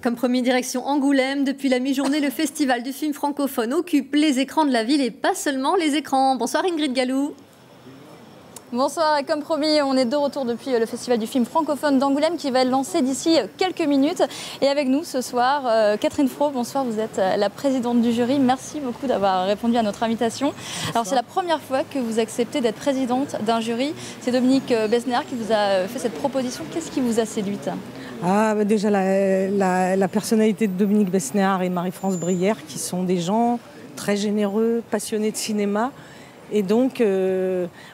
Comme promis, direction Angoulême. Depuis la mi-journée, le festival du film francophone occupe les écrans de la ville et pas seulement les écrans. Bonsoir Ingrid Gallou. Bonsoir, et comme promis, on est de retour depuis le Festival du film francophone d'Angoulême qui va être lancé d'ici quelques minutes. Et avec nous ce soir, Catherine Fro, bonsoir, vous êtes la présidente du jury. Merci beaucoup d'avoir répondu à notre invitation. Bonsoir. Alors c'est la première fois que vous acceptez d'être présidente d'un jury. C'est Dominique Besnéard qui vous a fait cette proposition. Qu'est-ce qui vous a séduite ? Déjà la personnalité de Dominique Besnéard et Marie-France Brière qui sont des gens très généreux, passionnés de cinéma. Et donc,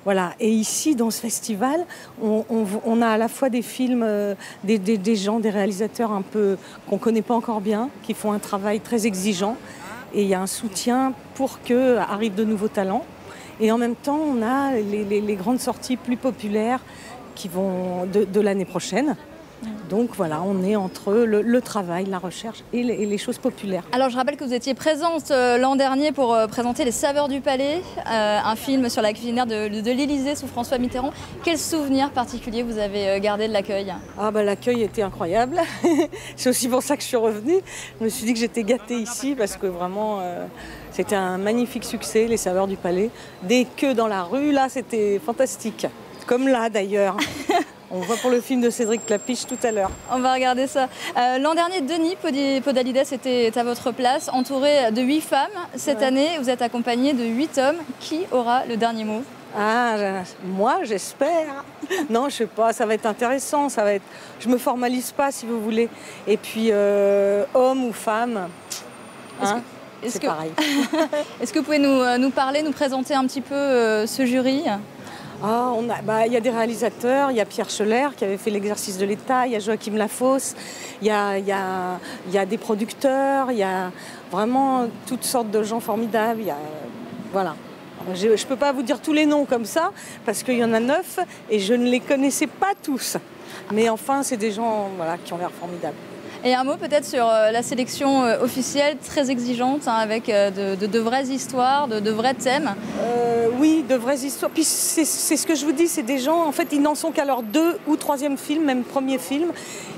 voilà. Et ici, dans ce festival, on a à la fois des films, des gens, des réalisateurs un peu qu'on ne connaît pas encore bien, qui font un travail très exigeant. Et il y a un soutien pour qu'arrivent de nouveaux talents. Et en même temps, on a les grandes sorties plus populaires qui vont de l'année prochaine. Donc voilà, on est entre le travail, la recherche et les choses populaires. Alors je rappelle que vous étiez présente l'an dernier pour présenter Les Saveurs du Palais, un film sur la cuisinière de l'Élysée sous François Mitterrand. Quel souvenir particulier vous avez gardé de l'accueil ? L'accueil était incroyable. C'est aussi pour ça que je suis revenue. Je me suis dit que j'étais gâtée ici parce que vraiment c'était un magnifique succès, Les Saveurs du Palais. Des queues dans la rue, là c'était fantastique. Comme là d'ailleurs. On voit pour le film de Cédric Clapiche tout à l'heure. On va regarder ça. L'an dernier, Denis Podalides était à votre place, entouré de 8 femmes. Cette année, vous êtes accompagné de 8 hommes. Qui aura le dernier mot ? Moi, j'espère. Non, je sais pas, ça va être intéressant. Je me formalise pas, si vous voulez. Et puis, homme ou femme, c'est pareil. Est-ce que vous pouvez nous parler, nous présenter un petit peu ce jury ? Il y a des réalisateurs, il y a Pierre Scheller qui avait fait L'Exercice de l'État, il y a Joachim Lafosse, il y a des producteurs, il y a vraiment toutes sortes de gens formidables. Voilà. Je ne peux pas vous dire tous les noms comme ça, parce qu'il y en a 9 et je ne les connaissais pas tous. Mais enfin, c'est des gens qui ont l'air formidables. Et un mot peut-être sur la sélection officielle, très exigeante, avec de vraies histoires, de vrais thèmes. Oui, de vraies histoires. Puis c'est ce que je vous dis, c'est des gens, en fait, ils n'en sont qu'à leur 2e ou 3e film, même premier film.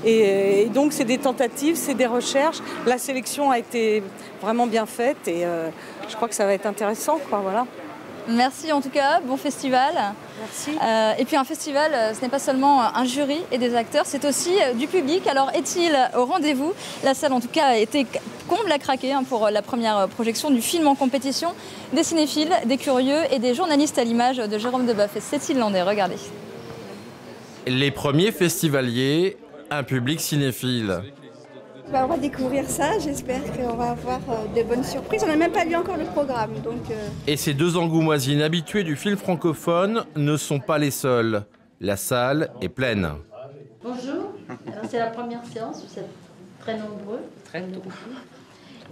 Et donc, c'est des tentatives, c'est des recherches. La sélection a été vraiment bien faite et je crois que ça va être intéressant, quoi, voilà. Merci en tout cas, bon festival. Merci. Et puis un festival, ce n'est pas seulement un jury et des acteurs, c'est aussi du public. Alors est-il au rendez-vous ? La salle en tout cas a été comble à craquer pour la première projection du film en compétition. Des cinéphiles, des curieux et des journalistes à l'image de Jérôme Debeuf et Cécile Landais. Regardez. Les premiers festivaliers, un public cinéphile. On va découvrir ça, j'espère qu'on va avoir de bonnes surprises. On n'a même pas lu encore le programme. Et ces deux Angoumoisines habituées du film francophone ne sont pas les seules. La salle est pleine. Bonjour, alors c'est la première séance, vous êtes très nombreux. Très nombreux.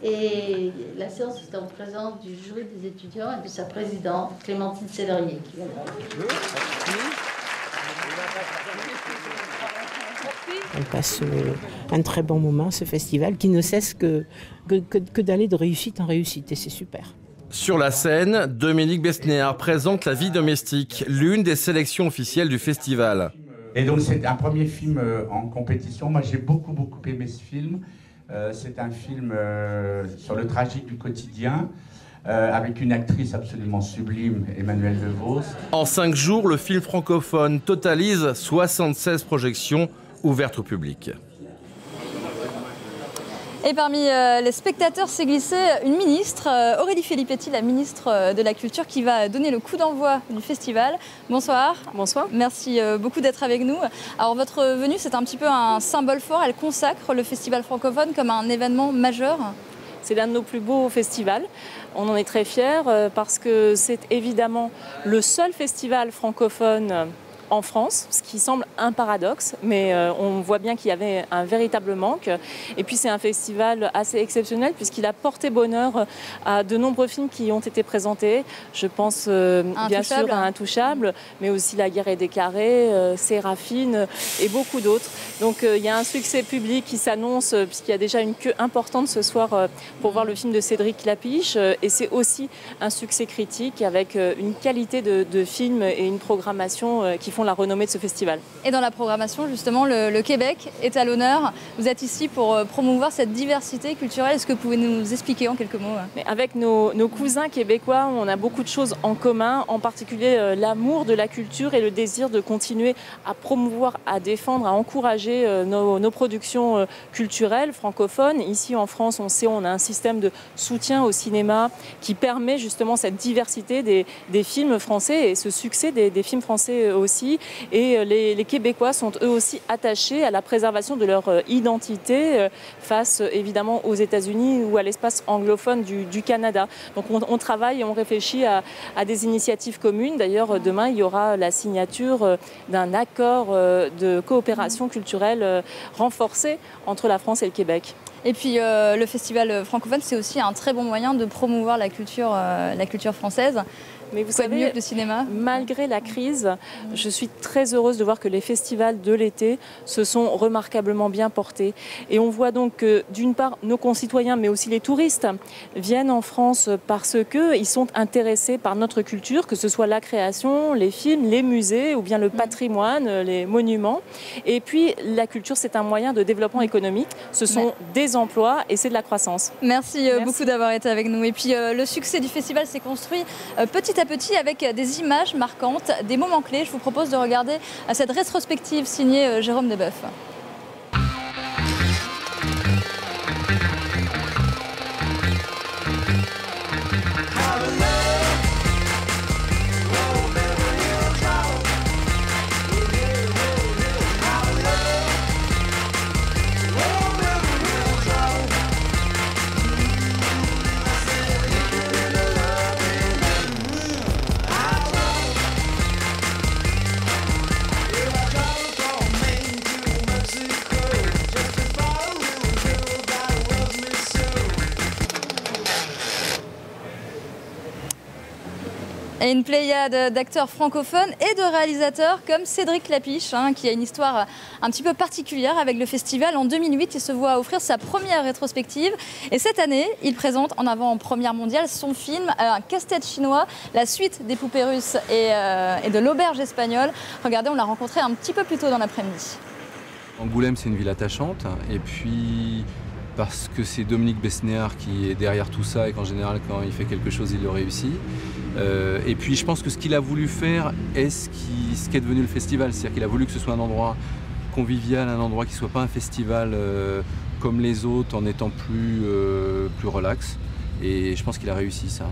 Et la séance est en présence du jury des étudiants et de sa présidente, Clémentine Célerier. Qui vient On passe un très bon moment, ce festival, qui ne cesse que d'aller de réussite en réussite, et c'est super. Sur la scène, Dominique Besnéard présente La vie domestique, l'une des sélections officielles du festival. Et donc c'est un premier film en compétition. Moi j'ai beaucoup aimé ce film. C'est un film sur le tragique du quotidien, avec une actrice absolument sublime, Emmanuelle DeVos. En 5 jours, le film francophone totalise 76 projections ouvertes au public. Et parmi les spectateurs s'est glissée une ministre, Aurélie Filippetti, la ministre de la Culture, qui va donner le coup d'envoi du festival. Bonsoir. Bonsoir. Merci beaucoup d'être avec nous. Alors votre venue, c'est un petit peu un symbole fort. Elle consacre le festival francophone comme un événement majeur. C'est l'un de nos plus beaux festivals. On en est très fiers parce que c'est évidemment le seul festival francophone en France, ce qui semble un paradoxe, mais on voit bien qu'il y avait un véritable manque. Et puis c'est un festival assez exceptionnel puisqu'il a porté bonheur à de nombreux films qui ont été présentés. Je pense bien sûr à Intouchable, mais aussi La guerre est déclarée, Séraphine et beaucoup d'autres. Donc il y a un succès public qui s'annonce puisqu'il y a déjà une queue importante ce soir pour voir le film de Cédric Clapiche. Et c'est aussi un succès critique avec une qualité de film et une programmation qui font font la renommée de ce festival. Et dans la programmation, justement, le Québec est à l'honneur. Vous êtes ici pour promouvoir cette diversité culturelle. Est-ce que vous pouvez nous expliquer en quelques mots? Mais avec nos cousins québécois, on a beaucoup de choses en commun, en particulier l'amour de la culture et le désir de continuer à promouvoir, à défendre, à encourager nos productions culturelles francophones. Ici en France, on a un système de soutien au cinéma qui permet justement cette diversité des films français et ce succès des films français aussi. Et les Québécois sont eux aussi attachés à la préservation de leur identité face évidemment aux États-Unis ou à l'espace anglophone du Canada. Donc on travaille et on réfléchit à des initiatives communes. D'ailleurs, demain, il y aura la signature d'un accord de coopération culturelle renforcée entre la France et le Québec. Et puis le festival francophone, c'est aussi un très bon moyen de promouvoir la culture française. Mais vous savez, mieux que le cinéma. Malgré la crise, je suis très heureuse de voir que les festivals de l'été se sont remarquablement bien portés. Et on voit donc que, d'une part, nos concitoyens, mais aussi les touristes, viennent en France parce qu'ils sont intéressés par notre culture, que ce soit la création, les films, les musées ou bien le patrimoine, les monuments. Et puis, la culture, c'est un moyen de développement économique. Ce sont des emplois et c'est de la croissance. Merci beaucoup d'avoir été avec nous. Et puis, le succès du festival s'est construit petit à petit avec des images marquantes, des moments clés. Je vous propose de regarder cette rétrospective signée Jérôme Deboeuf. Et une pléiade d'acteurs francophones et de réalisateurs comme Cédric Lapiche, qui a une histoire un petit peu particulière avec le festival. En 2008, il se voit offrir sa première rétrospective. Et cette année, il présente en avant-première mondiale son film Un casse-tête chinois, la suite des poupées russes et de l'auberge espagnole. Regardez, on l'a rencontré un petit peu plus tôt dans l'après-midi. Angoulême, c'est une ville attachante. Et puis, parce que c'est Dominique Besnéard qui est derrière tout ça et qu'en général, quand il fait quelque chose, il le réussit. Et puis je pense que ce qu'il a voulu faire est ce qu'est devenu le festival. C'est-à-dire qu'il a voulu que ce soit un endroit convivial, un endroit qui ne soit pas un festival comme les autres en étant plus relax. Et je pense qu'il a réussi ça.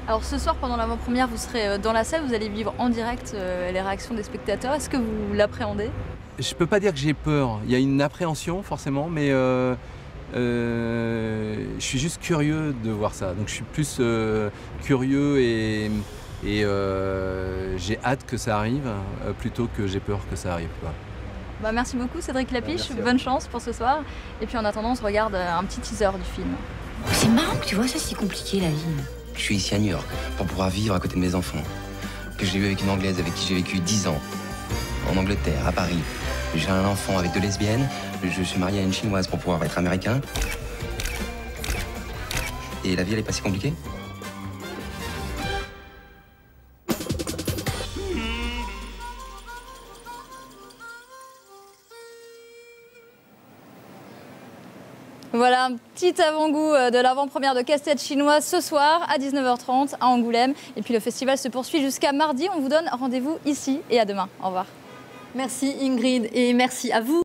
Alors ce soir, pendant l'avant-première, vous serez dans la salle, vous allez vivre en direct les réactions des spectateurs. Est-ce que vous l'appréhendez? Je ne peux pas dire que j'ai peur. Il y a une appréhension forcément, mais je suis juste curieux de voir ça. Donc je suis plus curieux et j'ai hâte que ça arrive plutôt que j'ai peur que ça arrive, quoi. Bah, merci beaucoup Cédric Lapiche, bonne chance pour ce soir. Et puis en attendant, on se regarde un petit teaser du film. C'est marrant que tu vois ça, c'est compliqué la vie. Je suis ici à New York pour pouvoir vivre à côté de mes enfants. Que j'ai eu avec une Anglaise avec qui j'ai vécu 10 ans. En Angleterre, à Paris. J'ai un enfant avec 2 lesbiennes. Je suis marié à une Chinoise pour pouvoir être américain. Et la vie, elle est pas si compliquée. Voilà un petit avant-goût de l'avant-première de Casse-tête chinois ce soir à 19h30 à Angoulême. Et puis le festival se poursuit jusqu'à mardi. On vous donne rendez-vous ici et à demain. Au revoir. Merci Ingrid et merci à vous.